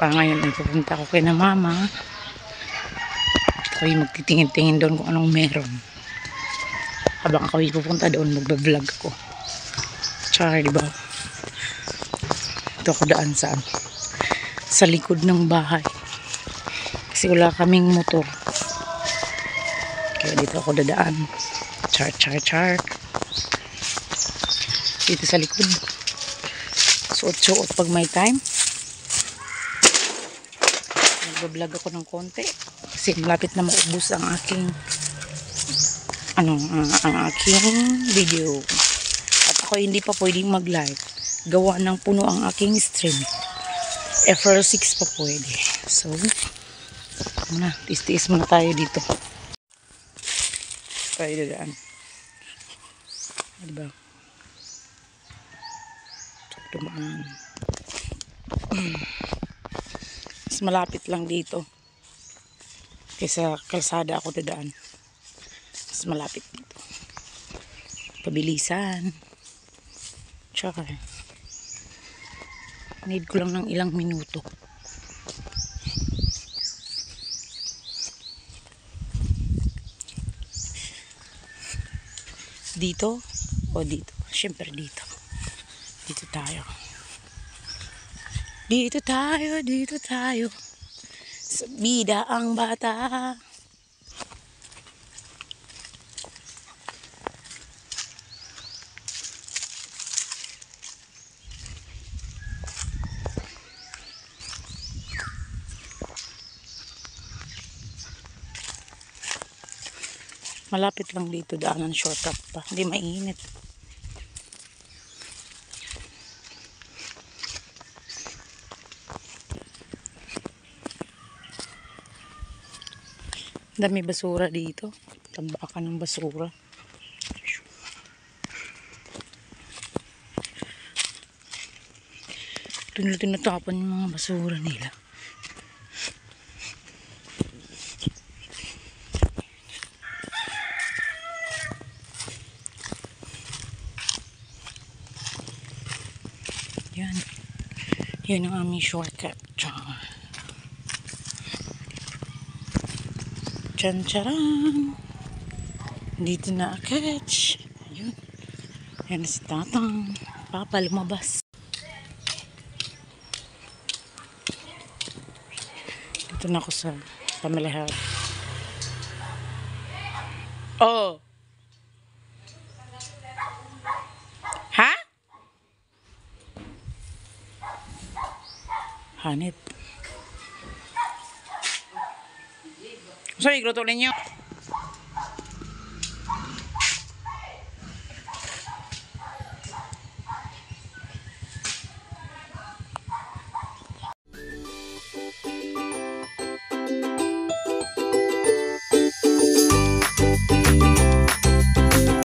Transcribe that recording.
Ngayon ay pupunta ako kay na mama. Ako'y magtitingin-tingin doon kung anong meron. Habang ako'y pupunta doon, magbablog ako. Tsaka, diba? Ito ako daan sa likod ng bahay. Kasi wala kaming motor. Kaya dito ako dadaan. Char. Dito sa likod. Suot-suot pag may time. Nagbablog ako ng konti. Kasi malapit na maubos ang aking ang aking video. At ako hindi pa pwedeng mag-live. Gawa ng puno ang aking stream. FR6 pa pwede. So, tiis-tiis muna tayo dito. Tayo dadaan. Diba? Dumaan. Mas malapit lang dito. Kaysa kalsada ako dadaan. Mas malapit dito. Pabilisan. Tsaka need ko lang ng ilang minuto. Dito o dito? Siyempre dito. Dito tayo. Dito tayo. Sa bida ang bata. Malapit lang dito, daanan shortcut pa. Hindi mainit. Dami basura dito. Tambakan ng basura. Tinatapon yung mga basura nila. Yan ang aming shortcut. Charan. Dito na catch. Ayun. Yan na si Tatang. Papa lumabas. Dito na ako sa Family Health. Oh. Ha? Hanip. Sorry, gruto ninyo.